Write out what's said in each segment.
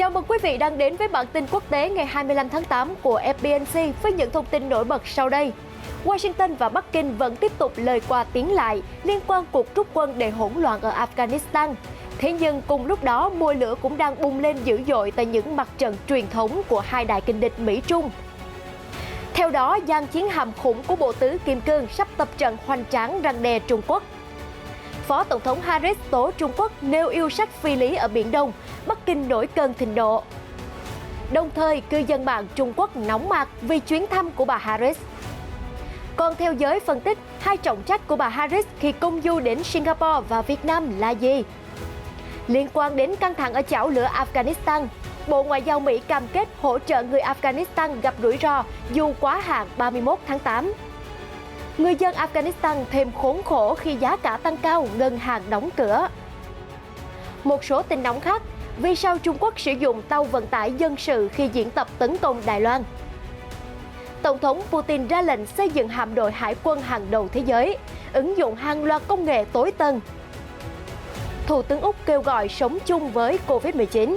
Chào mừng quý vị đang đến với bản tin quốc tế ngày 25 tháng 8 của FBNC với những thông tin nổi bật sau đây. Washington và Bắc Kinh vẫn tiếp tục lời qua tiếng lại liên quan cuộc rút quân để hỗn loạn ở Afghanistan. Thế nhưng cùng lúc đó, mùi lửa cũng đang bùng lên dữ dội tại những mặt trận truyền thống của hai đại kình địch Mỹ-Trung. Theo đó, giang chiến hạm khủng của Bộ Tứ Kim Cương sắp tập trận hoành tráng răn đe Trung Quốc. Phó Tổng thống Harris tố Trung Quốc nêu yêu sách phi lý ở Biển Đông, Bắc Kinh nổi cơn thịnh nộ. Đồng thời, cư dân mạng Trung Quốc nóng mặt vì chuyến thăm của bà Harris. Còn theo giới phân tích, hai trọng trách của bà Harris khi công du đến Singapore và Việt Nam là gì? Liên quan đến căng thẳng ở chảo lửa Afghanistan, Bộ Ngoại giao Mỹ cam kết hỗ trợ người Afghanistan gặp rủi ro dù quá hạn 31 tháng 8. Người dân Afghanistan thêm khốn khổ khi giá cả tăng cao, ngân hàng đóng cửa. Một số tin nóng khác, vì sao Trung Quốc sử dụng tàu vận tải dân sự khi diễn tập tấn công Đài Loan? Tổng thống Putin ra lệnh xây dựng hạm đội hải quân hàng đầu thế giới, ứng dụng hàng loạt công nghệ tối tân. Thủ tướng Úc kêu gọi sống chung với Covid-19.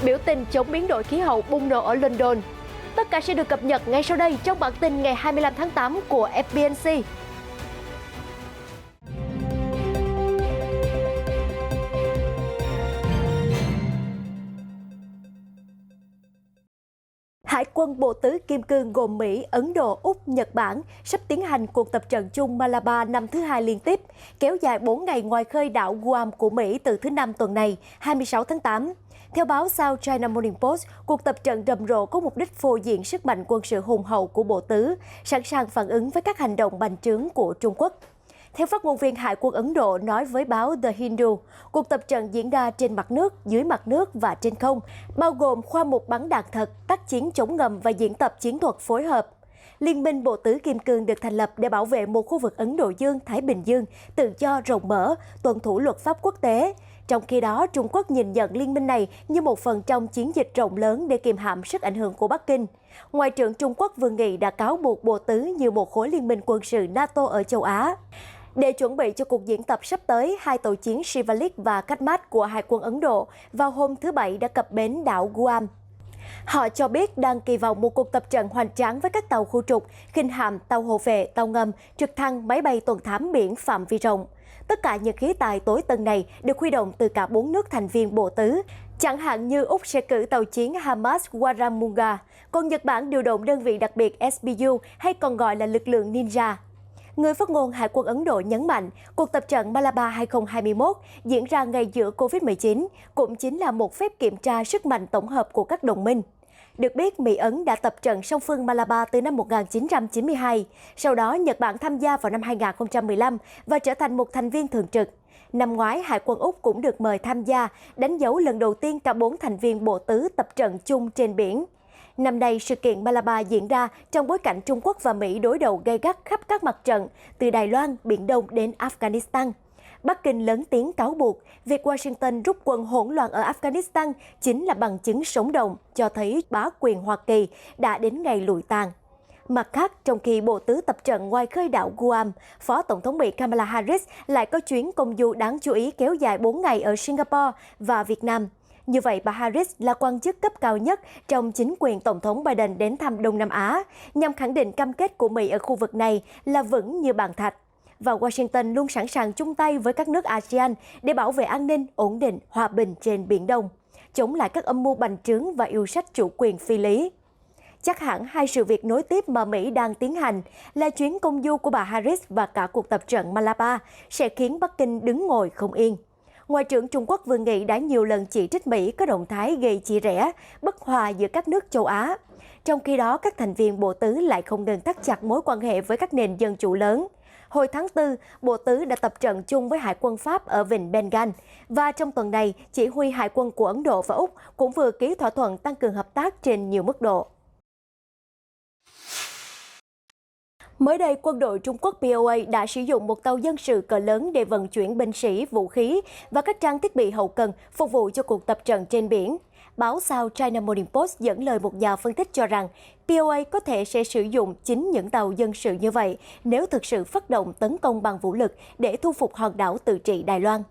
Biểu tình chống biến đổi khí hậu bùng nổ ở London. Tất cả sẽ được cập nhật ngay sau đây trong bản tin ngày 25 tháng 8 của FBNC. Hải quân Bộ Tứ Kim Cương gồm Mỹ, Ấn Độ, Úc, Nhật Bản sắp tiến hành cuộc tập trận chung Malabar năm thứ hai liên tiếp, kéo dài 4 ngày ngoài khơi đảo Guam của Mỹ từ thứ Năm tuần này, 26 tháng 8. Theo báo South China Morning Post, cuộc tập trận rầm rộ có mục đích phô diễn sức mạnh quân sự hùng hậu của Bộ Tứ, sẵn sàng phản ứng với các hành động bành trướng của Trung Quốc. Theo phát ngôn viên Hải quân Ấn Độ nói với báo The Hindu, cuộc tập trận diễn ra trên mặt nước, dưới mặt nước và trên không, bao gồm khoa mục bắn đạn thật, tác chiến chống ngầm và diễn tập chiến thuật phối hợp. Liên minh Bộ Tứ Kim Cương được thành lập để bảo vệ một khu vực Ấn Độ Dương-Thái Bình Dương tự do rộng mở, tuân thủ luật pháp quốc tế. Trong khi đó, Trung Quốc nhìn nhận liên minh này như một phần trong chiến dịch rộng lớn để kiềm hãm sức ảnh hưởng của Bắc Kinh. Ngoại trưởng Trung Quốc Vương Nghị đã cáo buộc Bộ Tứ như một khối liên minh quân sự NATO ở châu Á. Để chuẩn bị cho cuộc diễn tập sắp tới, hai tàu chiến Shivalik và Katmat của Hải quân Ấn Độ vào hôm thứ Bảy đã cập bến đảo Guam. Họ cho biết đang kỳ vọng một cuộc tập trận hoành tráng với các tàu khu trục, khinh hạm, tàu hộ vệ, tàu ngầm, trực thăng, máy bay tuần thám biển phạm vi rộng. Tất cả những khí tài tối tân này được huy động từ cả 4 nước thành viên Bộ Tứ. Chẳng hạn như Úc sẽ cử tàu chiến Hamas Warramunga, còn Nhật Bản điều động đơn vị đặc biệt SBU hay còn gọi là lực lượng Ninja. Người phát ngôn Hải quân Ấn Độ nhấn mạnh, cuộc tập trận Malabar 2021 diễn ra ngay giữa Covid-19 cũng chính là một phép kiểm tra sức mạnh tổng hợp của các đồng minh. Được biết, Mỹ-Ấn đã tập trận song phương Malabar từ năm 1992, sau đó Nhật Bản tham gia vào năm 2015 và trở thành một thành viên thường trực. Năm ngoái, Hải quân Úc cũng được mời tham gia, đánh dấu lần đầu tiên cả 4 thành viên Bộ Tứ tập trận chung trên biển. Năm nay, sự kiện Malabar diễn ra trong bối cảnh Trung Quốc và Mỹ đối đầu gay gắt khắp các mặt trận, từ Đài Loan, Biển Đông đến Afghanistan. Bắc Kinh lớn tiếng cáo buộc việc Washington rút quân hỗn loạn ở Afghanistan chính là bằng chứng sống động cho thấy bá quyền Hoa Kỳ đã đến ngày lụi tàn. Mặt khác, trong khi Bộ Tứ tập trận ngoài khơi đảo Guam, Phó Tổng thống Mỹ Kamala Harris lại có chuyến công du đáng chú ý kéo dài 4 ngày ở Singapore và Việt Nam. Như vậy, bà Harris là quan chức cấp cao nhất trong chính quyền Tổng thống Biden đến thăm Đông Nam Á, nhằm khẳng định cam kết của Mỹ ở khu vực này là vững như bàn thạch. Và Washington luôn sẵn sàng chung tay với các nước ASEAN để bảo vệ an ninh, ổn định, hòa bình trên Biển Đông, chống lại các âm mưu bành trướng và yêu sách chủ quyền phi lý. Chắc hẳn hai sự việc nối tiếp mà Mỹ đang tiến hành là chuyến công du của bà Harris và cả cuộc tập trận Malabar sẽ khiến Bắc Kinh đứng ngồi không yên. Ngoại trưởng Trung Quốc Vương Nghị đã nhiều lần chỉ trích Mỹ có động thái gây chia rẽ, bất hòa giữa các nước châu Á. Trong khi đó, các thành viên Bộ Tứ lại không ngừng thắt chặt mối quan hệ với các nền dân chủ lớn. Hồi tháng 4, Bộ Tứ đã tập trận chung với Hải quân Pháp ở vịnh Bengal. Và trong tuần này, chỉ huy Hải quân của Ấn Độ và Úc cũng vừa ký thỏa thuận tăng cường hợp tác trên nhiều mức độ. Mới đây, quân đội Trung Quốc POA đã sử dụng một tàu dân sự cỡ lớn để vận chuyển binh sĩ, vũ khí và các trang thiết bị hậu cần phục vụ cho cuộc tập trận trên biển. Báo South China Morning Post dẫn lời một nhà phân tích cho rằng POA có thể sẽ sử dụng chính những tàu dân sự như vậy nếu thực sự phát động tấn công bằng vũ lực để thu phục hòn đảo tự trị Đài Loan.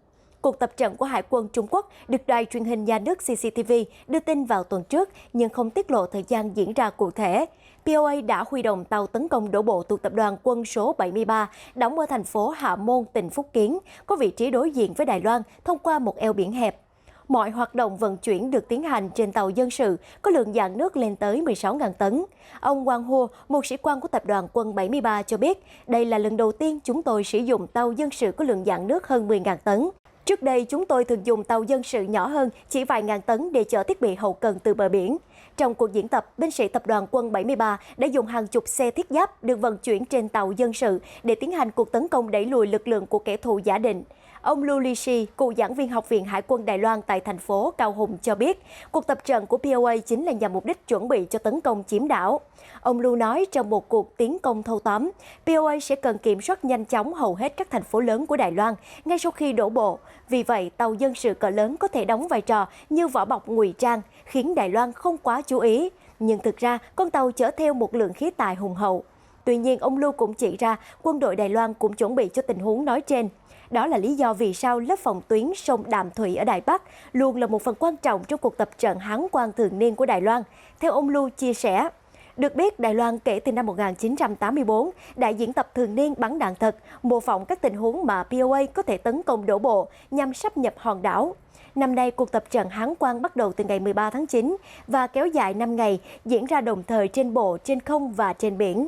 Cuộc tập trận của Hải quân Trung Quốc được đài truyền hình nhà nước CCTV đưa tin vào tuần trước nhưng không tiết lộ thời gian diễn ra cụ thể. POA đã huy động tàu tấn công đổ bộ thuộc tập đoàn quân số 73 đóng ở thành phố Hạ Môn, tỉnh Phúc Kiến, có vị trí đối diện với Đài Loan thông qua một eo biển hẹp. Mọi hoạt động vận chuyển được tiến hành trên tàu dân sự có lượng dạn nước lên tới 16.000 tấn. Ông Wang Hua, một sĩ quan của tập đoàn quân 73 cho biết, đây là lần đầu tiên chúng tôi sử dụng tàu dân sự có lượng dạn nước hơn 10.000 tấn. Trước đây, chúng tôi thường dùng tàu dân sự nhỏ hơn, chỉ vài ngàn tấn để chở thiết bị hậu cần từ bờ biển. Trong cuộc diễn tập, binh sĩ tập đoàn quân 73 đã dùng hàng chục xe thiết giáp được vận chuyển trên tàu dân sự để tiến hành cuộc tấn công đẩy lùi lực lượng của kẻ thù giả định. Ông Lưu Ly Shi, cựu giảng viên Học viện Hải quân Đài Loan tại thành phố Cao Hùng cho biết, cuộc tập trận của POA chính là nhằm mục đích chuẩn bị cho tấn công chiếm đảo. Ông Lưu nói trong một cuộc tiến công thâu tóm, POA sẽ cần kiểm soát nhanh chóng hầu hết các thành phố lớn của Đài Loan ngay sau khi đổ bộ. Vì vậy, tàu dân sự cỡ lớn có thể đóng vai trò như vỏ bọc ngụy trang, khiến Đài Loan không quá chú ý. Nhưng thực ra, con tàu chở theo một lượng khí tài hùng hậu. Tuy nhiên, ông Lưu cũng chỉ ra quân đội Đài Loan cũng chuẩn bị cho tình huống nói trên. Đó là lý do vì sao lớp phòng tuyến sông Đàm Thủy ở Đài Bắc luôn là một phần quan trọng trong cuộc tập trận Hán Quan thường niên của Đài Loan. Theo ông Lưu chia sẻ, được biết Đài Loan kể từ năm 1984 đã diễn tập thường niên bắn đạn thật, mô phỏng các tình huống mà POA có thể tấn công đổ bộ nhằm sáp nhập hòn đảo. Năm nay, cuộc tập trận Hán Quan bắt đầu từ ngày 13 tháng 9 và kéo dài 5 ngày, diễn ra đồng thời trên bộ, trên không và trên biển.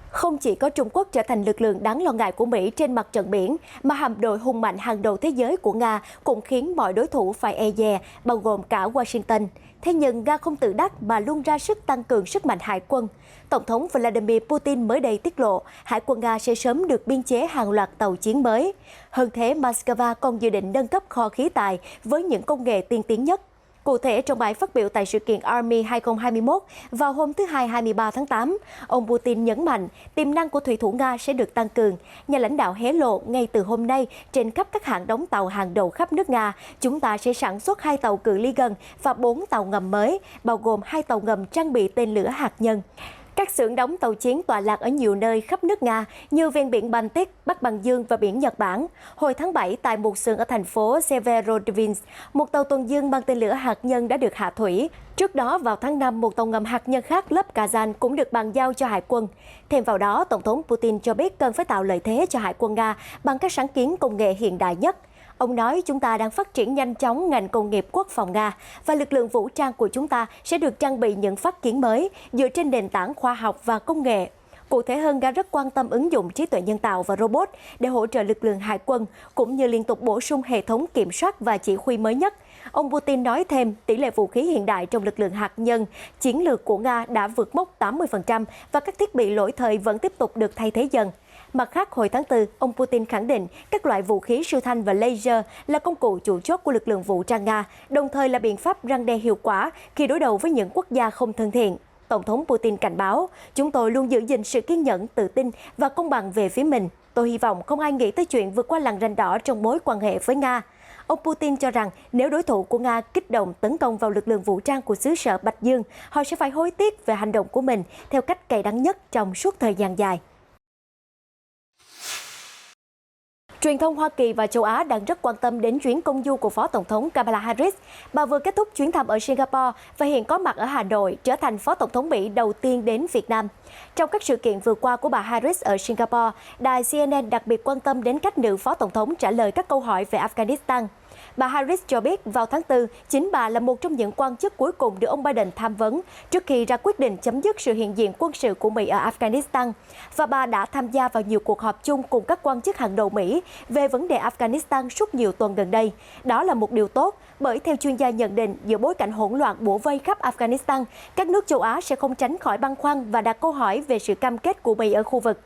Không chỉ có Trung Quốc trở thành lực lượng đáng lo ngại của Mỹ trên mặt trận biển, mà hạm đội hùng mạnh hàng đầu thế giới của Nga cũng khiến mọi đối thủ phải e dè, bao gồm cả Washington. Thế nhưng Nga không tự đắc mà luôn ra sức tăng cường sức mạnh hải quân. Tổng thống Vladimir Putin mới đây tiết lộ Hải quân Nga sẽ sớm được biên chế hàng loạt tàu chiến mới. Hơn thế, Moscow còn dự định nâng cấp kho khí tài với những công nghệ tiên tiến nhất. Cụ thể, trong bài phát biểu tại sự kiện Army 2021 vào hôm thứ Hai 23 tháng 8, ông Putin nhấn mạnh tiềm năng của thủy thủ Nga sẽ được tăng cường. Nhà lãnh đạo hé lộ ngay từ hôm nay trên khắp các hãng đóng tàu hàng đầu khắp nước Nga, chúng ta sẽ sản xuất 2 tàu cự ly gần và 4 tàu ngầm mới, bao gồm 2 tàu ngầm trang bị tên lửa hạt nhân. Các xưởng đóng tàu chiến tọa lạc ở nhiều nơi khắp nước Nga như ven biển Baltic, Bắc Băng Dương và biển Nhật Bản. Hồi tháng 7, tại một xưởng ở thành phố Severodvinsk, một tàu tuần dương mang tên lửa hạt nhân đã được hạ thủy. Trước đó, vào tháng 5, một tàu ngầm hạt nhân khác lớp Kazan cũng được bàn giao cho Hải quân. Thêm vào đó, Tổng thống Putin cho biết cần phải tạo lợi thế cho Hải quân Nga bằng các sáng kiến công nghệ hiện đại nhất. Ông nói chúng ta đang phát triển nhanh chóng ngành công nghiệp quốc phòng Nga và lực lượng vũ trang của chúng ta sẽ được trang bị những phát kiến mới dựa trên nền tảng khoa học và công nghệ. Cụ thể hơn, Nga rất quan tâm ứng dụng trí tuệ nhân tạo và robot để hỗ trợ lực lượng hải quân, cũng như liên tục bổ sung hệ thống kiểm soát và chỉ huy mới nhất. Ông Putin nói thêm tỷ lệ vũ khí hiện đại trong lực lượng hạt nhân chiến lược của Nga đã vượt mốc 80% và các thiết bị lỗi thời vẫn tiếp tục được thay thế dần. Mặt khác, hồi tháng 4, ông Putin khẳng định các loại vũ khí siêu thanh và laser là công cụ chủ chốt của lực lượng vũ trang Nga, đồng thời là biện pháp răn đe hiệu quả khi đối đầu với những quốc gia không thân thiện. Tổng thống Putin cảnh báo, chúng tôi luôn giữ gìn sự kiên nhẫn, tự tin và công bằng về phía mình. Tôi hy vọng không ai nghĩ tới chuyện vượt qua lằn ranh đỏ trong mối quan hệ với Nga. Ông Putin cho rằng nếu đối thủ của Nga kích động tấn công vào lực lượng vũ trang của xứ sở Bạch Dương, họ sẽ phải hối tiếc về hành động của mình theo cách cay đắng nhất trong suốt thời gian dài. Truyền thông Hoa Kỳ và châu Á đang rất quan tâm đến chuyến công du của Phó Tổng thống Kamala Harris. Bà vừa kết thúc chuyến thăm ở Singapore và hiện có mặt ở Hà Nội, trở thành Phó Tổng thống Mỹ đầu tiên đến Việt Nam. Trong các sự kiện vừa qua của bà Harris ở Singapore, đài CNN đặc biệt quan tâm đến cách nữ Phó Tổng thống trả lời các câu hỏi về Afghanistan. Bà Harris cho biết vào tháng 4, chính bà là một trong những quan chức cuối cùng được ông Biden tham vấn trước khi ra quyết định chấm dứt sự hiện diện quân sự của Mỹ ở Afghanistan. Và bà đã tham gia vào nhiều cuộc họp chung cùng các quan chức hàng đầu Mỹ về vấn đề Afghanistan suốt nhiều tuần gần đây. Đó là một điều tốt, bởi theo chuyên gia nhận định, giữa bối cảnh hỗn loạn bủa vây khắp Afghanistan, các nước châu Á sẽ không tránh khỏi băn khoăn và đặt câu hỏi về sự cam kết của Mỹ ở khu vực.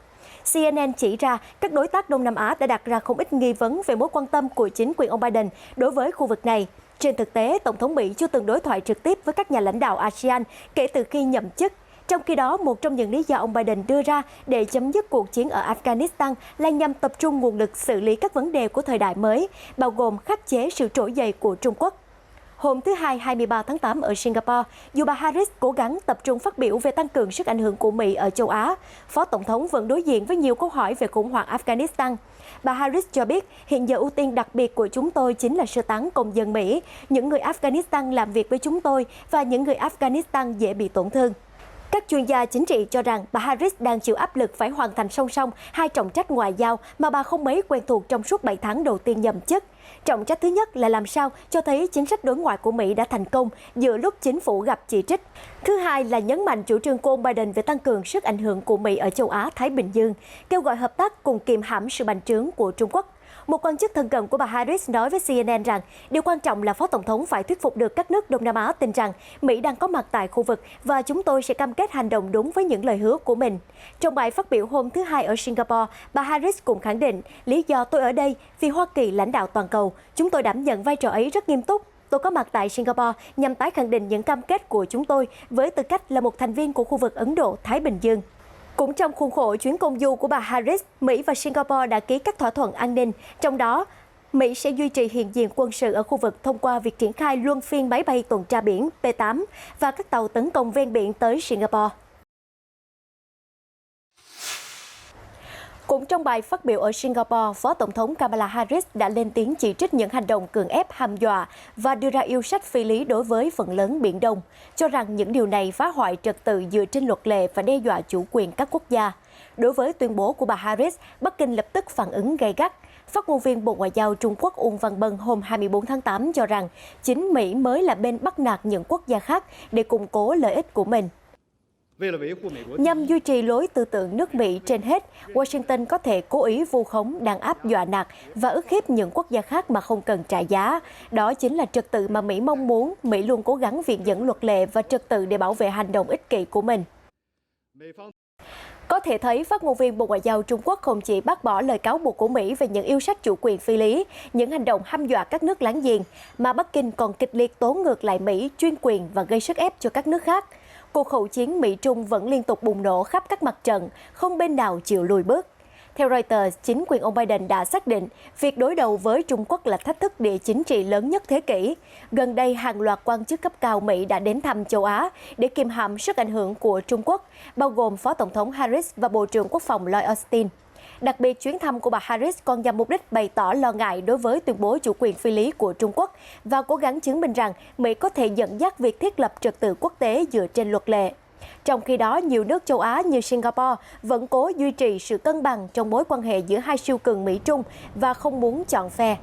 CNN chỉ ra các đối tác Đông Nam Á đã đặt ra không ít nghi vấn về mối quan tâm của chính quyền ông Biden đối với khu vực này. Trên thực tế, Tổng thống Mỹ chưa từng đối thoại trực tiếp với các nhà lãnh đạo ASEAN kể từ khi nhậm chức. Trong khi đó, một trong những lý do ông Biden đưa ra để chấm dứt cuộc chiến ở Afghanistan là nhằm tập trung nguồn lực xử lý các vấn đề của thời đại mới, bao gồm khắc chế sự trỗi dậy của Trung Quốc. Hôm thứ Hai 23 tháng 8 ở Singapore, dù bà Harris cố gắng tập trung phát biểu về tăng cường sức ảnh hưởng của Mỹ ở châu Á, Phó Tổng thống vẫn đối diện với nhiều câu hỏi về khủng hoảng Afghanistan. Bà Harris cho biết, hiện giờ ưu tiên đặc biệt của chúng tôi chính là sơ tán công dân Mỹ, những người Afghanistan làm việc với chúng tôi và những người Afghanistan dễ bị tổn thương. Các chuyên gia chính trị cho rằng bà Harris đang chịu áp lực phải hoàn thành song song hai trọng trách ngoại giao mà bà không mấy quen thuộc trong suốt 7 tháng đầu tiên nhậm chức. Trọng trách thứ nhất là làm sao cho thấy chính sách đối ngoại của Mỹ đã thành công giữa lúc chính phủ gặp chỉ trích. Thứ hai là nhấn mạnh chủ trương của ông Biden về tăng cường sức ảnh hưởng của Mỹ ở châu Á-Thái Bình Dương, kêu gọi hợp tác cùng kiềm hãm sự bành trướng của Trung Quốc. Một quan chức thân cận của bà Harris nói với CNN rằng điều quan trọng là Phó Tổng thống phải thuyết phục được các nước Đông Nam Á tin rằng Mỹ đang có mặt tại khu vực và chúng tôi sẽ cam kết hành động đúng với những lời hứa của mình. Trong bài phát biểu hôm thứ Hai ở Singapore, bà Harris cũng khẳng định lý do tôi ở đây vì Hoa Kỳ lãnh đạo toàn cầu. Chúng tôi đảm nhận vai trò ấy rất nghiêm túc. Tôi có mặt tại Singapore nhằm tái khẳng định những cam kết của chúng tôi với tư cách là một thành viên của khu vực Ấn Độ-Thái Bình Dương. Cũng trong khuôn khổ chuyến công du của bà Harris, Mỹ và Singapore đã ký các thỏa thuận an ninh, trong đó Mỹ sẽ duy trì hiện diện quân sự ở khu vực thông qua việc triển khai luân phiên máy bay tuần tra biển P-8 và các tàu tấn công ven biển tới Singapore. Cũng trong bài phát biểu ở Singapore, Phó Tổng thống Kamala Harris đã lên tiếng chỉ trích những hành động cưỡng ép hăm dọa và đưa ra yêu sách phi lý đối với phần lớn Biển Đông, cho rằng những điều này phá hoại trật tự dựa trên luật lệ và đe dọa chủ quyền các quốc gia. Đối với tuyên bố của bà Harris, Bắc Kinh lập tức phản ứng gay gắt. Phát ngôn viên Bộ Ngoại giao Trung Quốc Uông Văn Bân hôm 24 tháng 8 cho rằng chính Mỹ mới là bên bắt nạt những quốc gia khác để củng cố lợi ích của mình. Nhằm duy trì lối tư tưởng nước Mỹ trên hết, Washington có thể cố ý vu khống, đàn áp dọa nạt và ức hiếp những quốc gia khác mà không cần trả giá. Đó chính là trật tự mà Mỹ mong muốn. Mỹ luôn cố gắng viện dẫn luật lệ và trật tự để bảo vệ hành động ích kỷ của mình. Có thể thấy, phát ngôn viên Bộ Ngoại giao Trung Quốc không chỉ bác bỏ lời cáo buộc của Mỹ về những yêu sách chủ quyền phi lý, những hành động hăm dọa các nước láng giềng, mà Bắc Kinh còn kịch liệt tố ngược lại Mỹ, chuyên quyền và gây sức ép cho các nước khác. Cuộc hậu chiến Mỹ-Trung vẫn liên tục bùng nổ khắp các mặt trận, không bên nào chịu lùi bước. Theo Reuters, chính quyền ông Biden đã xác định việc đối đầu với Trung Quốc là thách thức địa chính trị lớn nhất thế kỷ. Gần đây, hàng loạt quan chức cấp cao Mỹ đã đến thăm châu Á để kiềm hãm sức ảnh hưởng của Trung Quốc, bao gồm Phó Tổng thống Harris và Bộ trưởng Quốc phòng Lloyd Austin. Đặc biệt, chuyến thăm của bà Harris còn nhằm mục đích bày tỏ lo ngại đối với tuyên bố chủ quyền phi lý của Trung Quốc và cố gắng chứng minh rằng Mỹ có thể dẫn dắt việc thiết lập trật tự quốc tế dựa trên luật lệ. Trong khi đó, nhiều nước châu Á như Singapore vẫn cố duy trì sự cân bằng trong mối quan hệ giữa hai siêu cường Mỹ-Trung và không muốn chọn phe.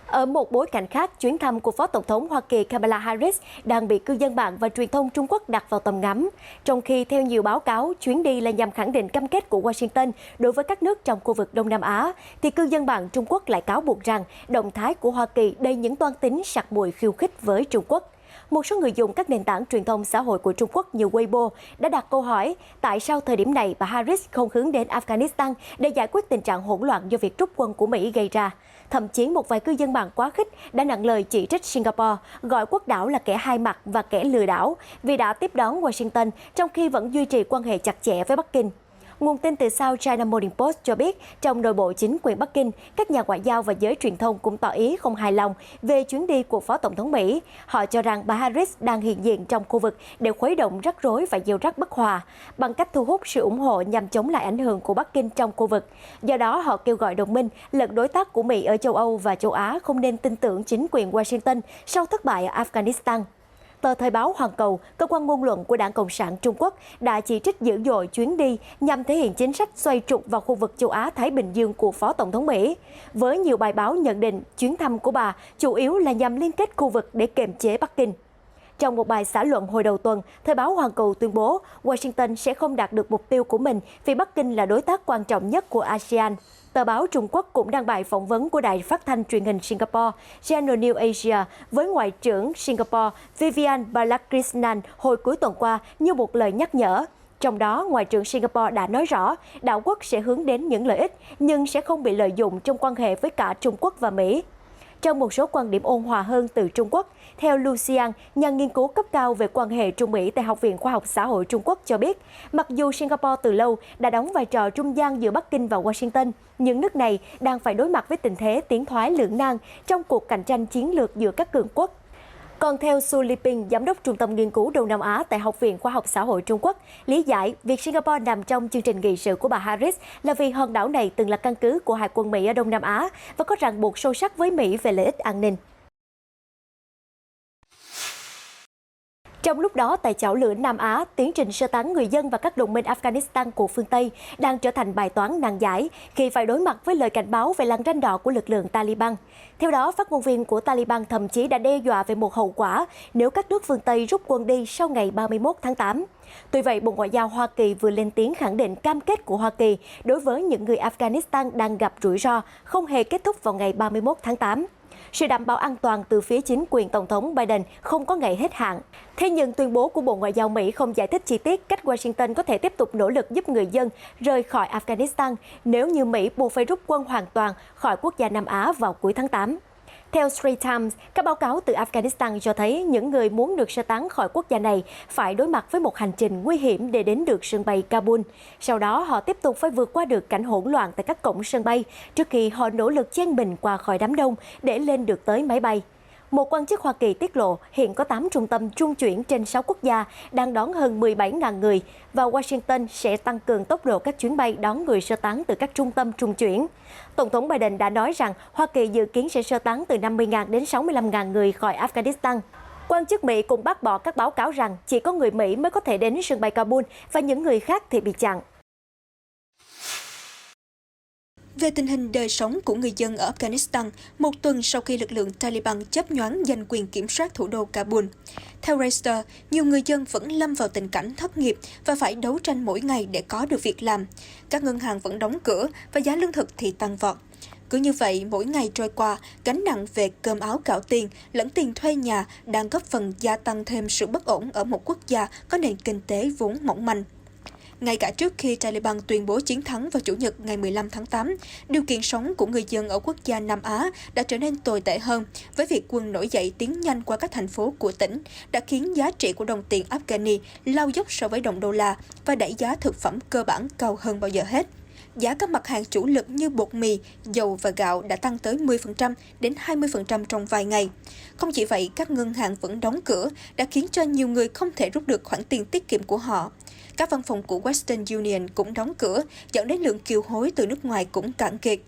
Ở một bối cảnh khác, chuyến thăm của Phó Tổng thống Hoa Kỳ Kamala Harris đang bị cư dân mạng và truyền thông Trung Quốc đặt vào tầm ngắm. Trong khi theo nhiều báo cáo, chuyến đi là nhằm khẳng định cam kết của Washington đối với các nước trong khu vực Đông Nam Á, thì cư dân mạng Trung Quốc lại cáo buộc rằng động thái của Hoa Kỳ đầy những toan tính sặc mùi khiêu khích với Trung Quốc. Một số người dùng các nền tảng truyền thông xã hội của Trung Quốc như Weibo đã đặt câu hỏi tại sao thời điểm này bà Harris không hướng đến Afghanistan để giải quyết tình trạng hỗn loạn do việc rút quân của Mỹ gây ra. Thậm chí một vài cư dân mạng quá khích đã nặng lời chỉ trích Singapore, gọi quốc đảo là kẻ hai mặt và kẻ lừa đảo vì đã tiếp đón Washington trong khi vẫn duy trì quan hệ chặt chẽ với Bắc Kinh. Nguồn tin từ South China Morning Post cho biết, trong nội bộ chính quyền Bắc Kinh, các nhà ngoại giao và giới truyền thông cũng tỏ ý không hài lòng về chuyến đi của Phó Tổng thống Mỹ. Họ cho rằng bà Harris đang hiện diện trong khu vực để khuấy động rắc rối và gieo rắc bất hòa, bằng cách thu hút sự ủng hộ nhằm chống lại ảnh hưởng của Bắc Kinh trong khu vực. Do đó, họ kêu gọi đồng minh lẫn đối tác của Mỹ ở châu Âu và châu Á không nên tin tưởng chính quyền Washington sau thất bại ở Afghanistan. Tờ Thời báo Hoàn Cầu, cơ quan ngôn luận của Đảng Cộng sản Trung Quốc, đã chỉ trích dữ dội chuyến đi nhằm thể hiện chính sách xoay trục vào khu vực châu Á-Thái Bình Dương của Phó Tổng thống Mỹ. Với nhiều bài báo nhận định chuyến thăm của bà chủ yếu là nhằm liên kết khu vực để kiềm chế Bắc Kinh. Trong một bài xã luận hồi đầu tuần, Thời báo Hoàn Cầu tuyên bố Washington sẽ không đạt được mục tiêu của mình vì Bắc Kinh là đối tác quan trọng nhất của ASEAN. Tờ báo Trung Quốc cũng đăng bài phỏng vấn của đài phát thanh truyền hình Singapore Channel News Asia với Ngoại trưởng Singapore Vivian Balakrishnan hồi cuối tuần qua như một lời nhắc nhở. Trong đó, Ngoại trưởng Singapore đã nói rõ đảo quốc sẽ hướng đến những lợi ích nhưng sẽ không bị lợi dụng trong quan hệ với cả Trung Quốc và Mỹ. trong một số quan điểm ôn hòa hơn từ Trung Quốc. Theo Lu Xiang, nhà nghiên cứu cấp cao về quan hệ Trung Mỹ tại Học viện Khoa học Xã hội Trung Quốc cho biết, mặc dù Singapore từ lâu đã đóng vai trò trung gian giữa Bắc Kinh và Washington, nhưng nước này đang phải đối mặt với tình thế tiến thoái lưỡng nan trong cuộc cạnh tranh chiến lược giữa các cường quốc. Còn theo Su Liping, Giám đốc Trung tâm Nghiên cứu Đông Nam Á tại Học viện Khoa học Xã hội Trung Quốc, lý giải việc Singapore nằm trong chương trình nghị sự của bà Harris là vì hòn đảo này từng là căn cứ của Hải quân Mỹ ở Đông Nam Á và có ràng buộc sâu sắc với Mỹ về lợi ích an ninh. Trong lúc đó, tại chảo lửa Nam Á, tiến trình sơ tán người dân và các đồng minh Afghanistan của phương Tây đang trở thành bài toán nan giải khi phải đối mặt với lời cảnh báo về lằn ranh đỏ của lực lượng Taliban. Theo đó, phát ngôn viên của Taliban thậm chí đã đe dọa về một hậu quả nếu các nước phương Tây rút quân đi sau ngày 31 tháng 8. Tuy vậy, Bộ Ngoại giao Hoa Kỳ vừa lên tiếng khẳng định cam kết của Hoa Kỳ đối với những người Afghanistan đang gặp rủi ro không hề kết thúc vào ngày 31 tháng 8. Sự đảm bảo an toàn từ phía chính quyền Tổng thống Biden không có ngày hết hạn. Thế nhưng tuyên bố của Bộ Ngoại giao Mỹ không giải thích chi tiết cách Washington có thể tiếp tục nỗ lực giúp người dân rời khỏi Afghanistan nếu như Mỹ buộc phải rút quân hoàn toàn khỏi quốc gia Nam Á vào cuối tháng 8. Theo Straits Times, các báo cáo từ Afghanistan cho thấy những người muốn được sơ tán khỏi quốc gia này phải đối mặt với một hành trình nguy hiểm để đến được sân bay Kabul. Sau đó, họ tiếp tục phải vượt qua được cảnh hỗn loạn tại các cổng sân bay trước khi họ nỗ lực chen mình qua khỏi đám đông để lên được tới máy bay. Một quan chức Hoa Kỳ tiết lộ hiện có 8 trung tâm trung chuyển trên 6 quốc gia đang đón hơn 17.000 người và Washington sẽ tăng cường tốc độ các chuyến bay đón người sơ tán từ các trung tâm trung chuyển. Tổng thống Biden đã nói rằng Hoa Kỳ dự kiến sẽ sơ tán từ 50.000 đến 65.000 người khỏi Afghanistan. Quan chức Mỹ cũng bác bỏ các báo cáo rằng chỉ có người Mỹ mới có thể đến sân bay Kabul và những người khác thì bị chặn. Về tình hình đời sống của người dân ở Afghanistan, một tuần sau khi lực lượng Taliban chớp nhoáng giành quyền kiểm soát thủ đô Kabul. Theo Reuters, nhiều người dân vẫn lâm vào tình cảnh thất nghiệp và phải đấu tranh mỗi ngày để có được việc làm. Các ngân hàng vẫn đóng cửa và giá lương thực thì tăng vọt. Cứ như vậy, mỗi ngày trôi qua, gánh nặng về cơm áo gạo tiền lẫn tiền thuê nhà đang góp phần gia tăng thêm sự bất ổn ở một quốc gia có nền kinh tế vốn mỏng manh. Ngay cả trước khi Taliban tuyên bố chiến thắng vào Chủ nhật ngày 15 tháng 8, điều kiện sống của người dân ở quốc gia Nam Á đã trở nên tồi tệ hơn, với việc quân nổi dậy tiến nhanh qua các thành phố của tỉnh, đã khiến giá trị của đồng tiền Afghani lao dốc so với đồng đô la và đẩy giá thực phẩm cơ bản cao hơn bao giờ hết. Giá các mặt hàng chủ lực như bột mì, dầu và gạo đã tăng tới 10% đến 20% trong vài ngày. Không chỉ vậy, các ngân hàng vẫn đóng cửa đã khiến cho nhiều người không thể rút được khoản tiền tiết kiệm của họ. Các văn phòng của Western Union cũng đóng cửa, dẫn đến lượng kiều hối từ nước ngoài cũng cạn kiệt.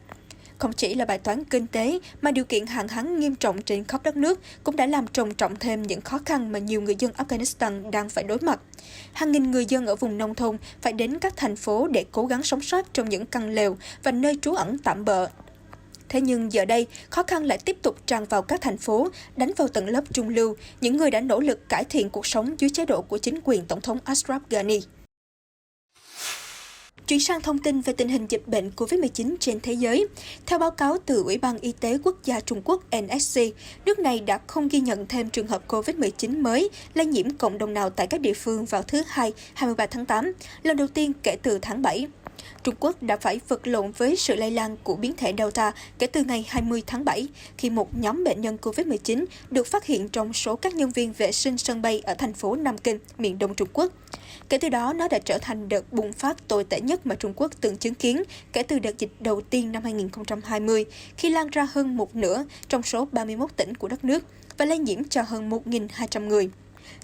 Không chỉ là bài toán kinh tế, mà điều kiện hạn hán nghiêm trọng trên khắp đất nước cũng đã làm trầm trọng thêm những khó khăn mà nhiều người dân Afghanistan đang phải đối mặt. Hàng nghìn người dân ở vùng nông thôn phải đến các thành phố để cố gắng sống sót trong những căn lều và nơi trú ẩn tạm bợ. Thế nhưng giờ đây, khó khăn lại tiếp tục tràn vào các thành phố, đánh vào tầng lớp trung lưu, những người đã nỗ lực cải thiện cuộc sống dưới chế độ của chính quyền Tổng thống Ashraf Ghani. Chuyển sang thông tin về tình hình dịch bệnh COVID-19 trên thế giới. Theo báo cáo từ Ủy ban Y tế Quốc gia Trung Quốc NSC, nước này đã không ghi nhận thêm trường hợp COVID-19 mới lây nhiễm cộng đồng nào tại các địa phương vào thứ Hai, 23 tháng 8, lần đầu tiên kể từ tháng 7. Trung Quốc đã phải vật lộn với sự lây lan của biến thể Delta kể từ ngày 20 tháng 7, khi một nhóm bệnh nhân COVID-19 được phát hiện trong số các nhân viên vệ sinh sân bay ở thành phố Nam Kinh, miền đông Trung Quốc. Kể từ đó, nó đã trở thành đợt bùng phát tồi tệ nhất mà Trung Quốc từng chứng kiến kể từ đợt dịch đầu tiên năm 2020, khi lan ra hơn một nửa trong số 31 tỉnh của đất nước và lây nhiễm cho hơn 1.200 người.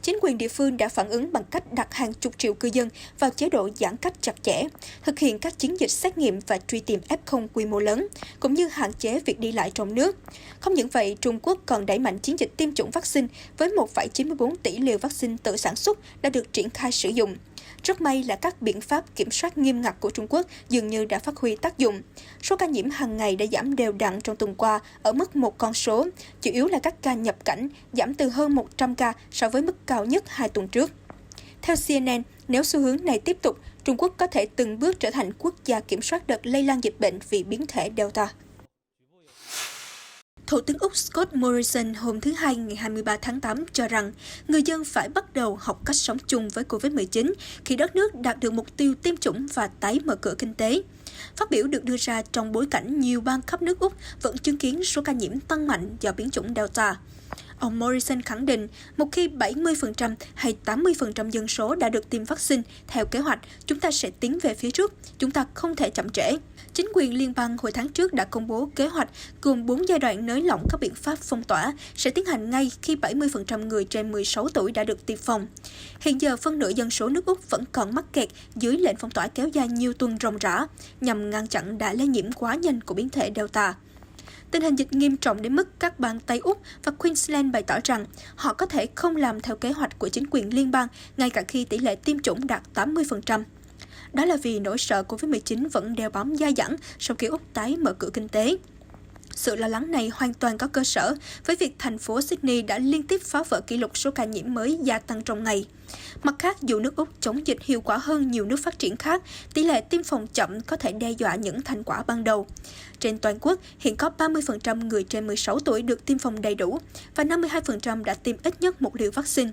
Chính quyền địa phương đã phản ứng bằng cách đặt hàng chục triệu cư dân vào chế độ giãn cách chặt chẽ, thực hiện các chiến dịch xét nghiệm và truy tìm F0 quy mô lớn, cũng như hạn chế việc đi lại trong nước. Không những vậy, Trung Quốc còn đẩy mạnh chiến dịch tiêm chủng vaccine với 1,94 tỷ liều vaccine tự sản xuất đã được triển khai sử dụng. Rất may là các biện pháp kiểm soát nghiêm ngặt của Trung Quốc dường như đã phát huy tác dụng. Số ca nhiễm hàng ngày đã giảm đều đặn trong tuần qua ở mức một con số, chủ yếu là các ca nhập cảnh, giảm từ hơn 100 ca so với mức cao nhất 2 tuần trước. Theo CNN, nếu xu hướng này tiếp tục, Trung Quốc có thể từng bước trở thành quốc gia kiểm soát đợt lây lan dịch bệnh vì biến thể Delta. Thủ tướng Úc Scott Morrison hôm thứ Hai ngày 23 tháng 8 cho rằng người dân phải bắt đầu học cách sống chung với COVID-19 khi đất nước đạt được mục tiêu tiêm chủng và tái mở cửa kinh tế. Phát biểu được đưa ra trong bối cảnh nhiều bang khắp nước Úc vẫn chứng kiến số ca nhiễm tăng mạnh do biến chủng Delta. Ông Morrison khẳng định, một khi 70% hay 80% dân số đã được tiêm vaccine theo kế hoạch, chúng ta sẽ tiến về phía trước, chúng ta không thể chậm trễ. Chính quyền liên bang hồi tháng trước đã công bố kế hoạch gồm 4 giai đoạn nới lỏng các biện pháp phong tỏa sẽ tiến hành ngay khi 70% người trên 16 tuổi đã được tiêm phòng. Hiện giờ, phân nửa dân số nước Úc vẫn còn mắc kẹt dưới lệnh phong tỏa kéo dài nhiều tuần ròng rã nhằm ngăn chặn đà lây nhiễm quá nhanh của biến thể Delta. Tình hình dịch nghiêm trọng đến mức các bang Tây Úc và Queensland bày tỏ rằng họ có thể không làm theo kế hoạch của chính quyền liên bang ngay cả khi tỷ lệ tiêm chủng đạt 80%. Đó là vì nỗi sợ COVID-19 vẫn đeo bám dai dẳng sau khi Úc tái mở cửa kinh tế. Sự lo lắng này hoàn toàn có cơ sở với việc thành phố Sydney đã liên tiếp phá vỡ kỷ lục số ca nhiễm mới gia tăng trong ngày. Mặt khác, dù nước Úc chống dịch hiệu quả hơn nhiều nước phát triển khác, tỷ lệ tiêm phòng chậm có thể đe dọa những thành quả ban đầu. Trên toàn quốc, hiện có 30% người trên 16 tuổi được tiêm phòng đầy đủ và 52% đã tiêm ít nhất một liều vaccine.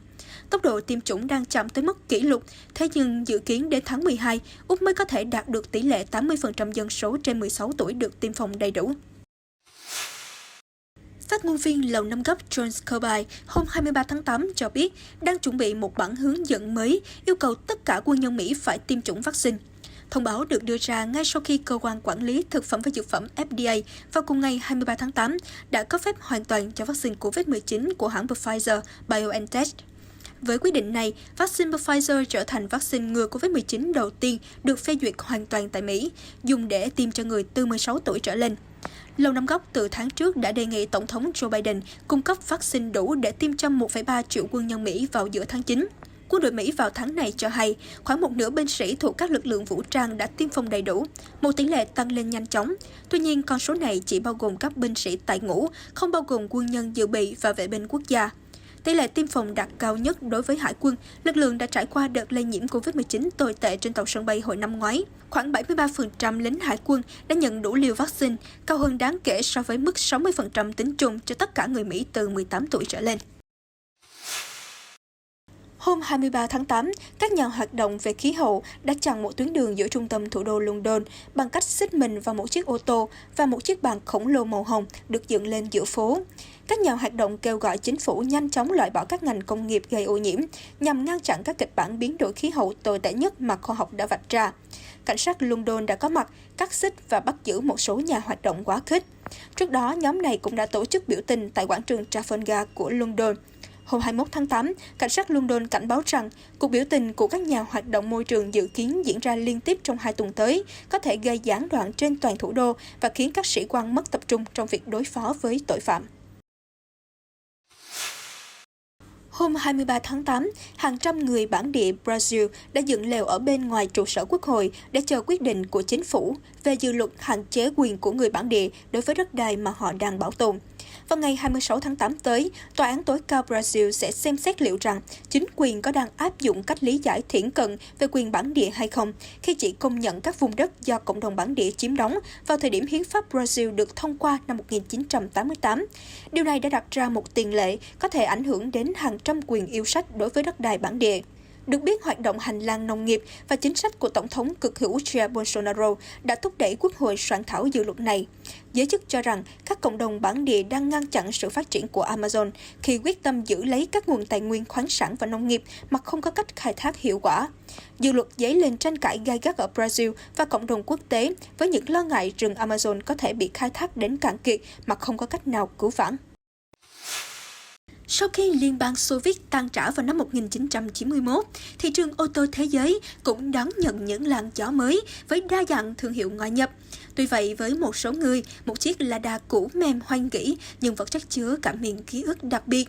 Tốc độ tiêm chủng đang chạm tới mức kỷ lục, thế nhưng dự kiến đến tháng 12, Úc mới có thể đạt được tỷ lệ 80% dân số trên 16 tuổi được tiêm phòng đầy đủ. Phát ngôn viên Lầu Năm Góc John Kirby hôm 23 tháng 8 cho biết đang chuẩn bị một bản hướng dẫn mới yêu cầu tất cả quân nhân Mỹ phải tiêm chủng vaccine. Thông báo được đưa ra ngay sau khi Cơ quan Quản lý Thực phẩm và Dược phẩm FDA vào cùng ngày 23 tháng 8 đã cấp phép hoàn toàn cho vaccine COVID-19 của hãng Pfizer-BioNTech. Với quyết định này, vaccine Pfizer trở thành vaccine ngừa COVID-19 đầu tiên được phê duyệt hoàn toàn tại Mỹ, dùng để tiêm cho người từ 16 tuổi trở lên. Lầu Năm Góc từ tháng trước đã đề nghị Tổng thống Joe Biden cung cấp vaccine đủ để tiêm cho 1,3 triệu quân nhân Mỹ vào giữa tháng 9. Quân đội Mỹ vào tháng này cho hay, khoảng một nửa binh sĩ thuộc các lực lượng vũ trang đã tiêm phòng đầy đủ, một tỷ lệ tăng lên nhanh chóng. Tuy nhiên, con số này chỉ bao gồm các binh sĩ tại ngũ, không bao gồm quân nhân dự bị và vệ binh quốc gia. Tỷ lệ tiêm phòng đạt cao nhất đối với Hải quân, lực lượng đã trải qua đợt lây nhiễm COVID-19 tồi tệ trên tàu sân bay hồi năm ngoái. Khoảng 73% lính Hải quân đã nhận đủ liều vaccine, cao hơn đáng kể so với mức 60% tính chung cho tất cả người Mỹ từ 18 tuổi trở lên. Hôm 23 tháng 8, các nhà hoạt động về khí hậu đã chặn một tuyến đường giữa trung tâm thủ đô London bằng cách xích mình vào một chiếc ô tô và một chiếc bàn khổng lồ màu hồng được dựng lên giữa phố. Các nhà hoạt động kêu gọi chính phủ nhanh chóng loại bỏ các ngành công nghiệp gây ô nhiễm nhằm ngăn chặn các kịch bản biến đổi khí hậu tồi tệ nhất mà khoa học đã vạch ra. Cảnh sát London đã có mặt, cắt xích và bắt giữ một số nhà hoạt động quá khích. Trước đó, nhóm này cũng đã tổ chức biểu tình tại quảng trường Trafalgar của London. Hôm 21 tháng 8, cảnh sát London cảnh báo rằng cuộc biểu tình của các nhà hoạt động môi trường dự kiến diễn ra liên tiếp trong 2 tuần tới, có thể gây gián đoạn trên toàn thủ đô và khiến các sĩ quan mất tập trung trong việc đối phó với tội phạm. Hôm 23 tháng 8, hàng trăm người bản địa Brazil đã dựng lều ở bên ngoài trụ sở quốc hội để chờ quyết định của chính phủ về dự luật hạn chế quyền của người bản địa đối với đất đai mà họ đang bảo tồn. Vào ngày 26 tháng 8 tới, Tòa án tối cao Brazil sẽ xem xét liệu rằng chính quyền có đang áp dụng cách lý giải thiển cận về quyền bản địa hay không khi chỉ công nhận các vùng đất do cộng đồng bản địa chiếm đóng vào thời điểm hiến pháp Brazil được thông qua năm 1988. Điều này đã đặt ra một tiền lệ có thể ảnh hưởng đến hàng trăm quyền yêu sách đối với đất đai bản địa. Được biết, hoạt động hành lang nông nghiệp và chính sách của Tổng thống cực hữu Jair Bolsonaro đã thúc đẩy Quốc hội soạn thảo dự luật này. Giới chức cho rằng các cộng đồng bản địa đang ngăn chặn sự phát triển của Amazon khi quyết tâm giữ lấy các nguồn tài nguyên khoáng sản và nông nghiệp mà không có cách khai thác hiệu quả. Dự luật dấy lên tranh cãi gay gắt ở Brazil và cộng đồng quốc tế với những lo ngại rừng Amazon có thể bị khai thác đến cạn kiệt mà không có cách nào cứu vãn. Sau khi Liên bang Xô Viết tan rã vào năm 1991, thị trường ô tô thế giới cũng đón nhận những làn gió mới với đa dạng thương hiệu ngoại nhập. Tuy vậy, với một số người, một chiếc Lada cũ mềm hoang gỉ nhưng vẫn chất chứa cả miền ký ức đặc biệt.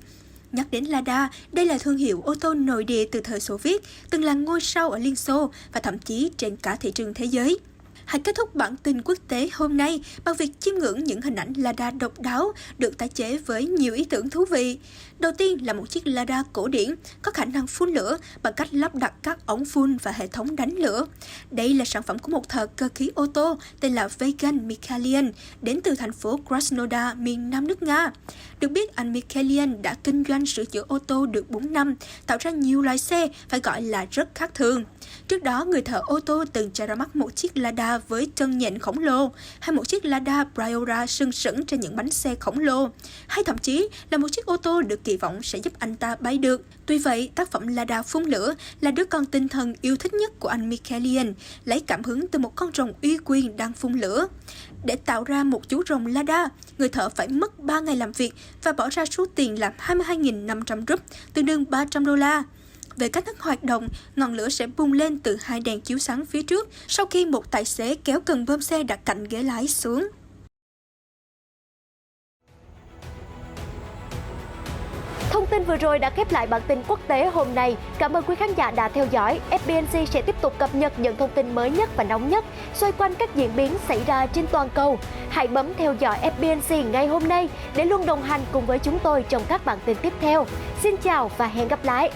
Nhắc đến Lada, đây là thương hiệu ô tô nội địa từ thời Xô Viết, từng là ngôi sao ở Liên Xô và thậm chí trên cả thị trường thế giới. Hãy kết thúc bản tin quốc tế hôm nay bằng việc chiêm ngưỡng những hình ảnh Lada độc đáo được tái chế với nhiều ý tưởng thú vị. Đầu tiên là một chiếc Lada cổ điển có khả năng phun lửa bằng cách lắp đặt các ống phun và hệ thống đánh lửa. Đây là sản phẩm của một thợ cơ khí ô tô tên là Vagan Mikhalian, đến từ thành phố Krasnodar, miền Nam nước Nga. Được biết, anh Mikhalian đã kinh doanh sửa chữa ô tô được 4 năm, tạo ra nhiều loại xe phải gọi là rất khác thường. Trước đó, người thợ ô tô từng cho ra mắt một chiếc Lada với chân nhện khổng lồ, hay một chiếc Lada Priora sừng sững trên những bánh xe khổng lồ, hay thậm chí là một chiếc ô tô được kỳ vọng sẽ giúp anh ta bay được. Tuy vậy, tác phẩm Lada phun lửa là đứa con tinh thần yêu thích nhất của anh Mikhalian, lấy cảm hứng từ một con rồng uy quyền đang phun lửa. Để tạo ra một chú rồng Lada, người thợ phải mất 3 ngày làm việc và bỏ ra số tiền là 22.500 rúp, tương đương 300 đô la. Về cách thức hoạt động, ngọn lửa sẽ bùng lên từ 2 đèn chiếu sáng phía trước sau khi một tài xế kéo cần bơm xe đặt cạnh ghế lái xuống. Thông tin vừa rồi đã khép lại bản tin quốc tế hôm nay. Cảm ơn quý khán giả đã theo dõi. FBNC sẽ tiếp tục cập nhật những thông tin mới nhất và nóng nhất xoay quanh các diễn biến xảy ra trên toàn cầu. Hãy bấm theo dõi FBNC ngay hôm nay để luôn đồng hành cùng với chúng tôi trong các bản tin tiếp theo. Xin chào và hẹn gặp lại!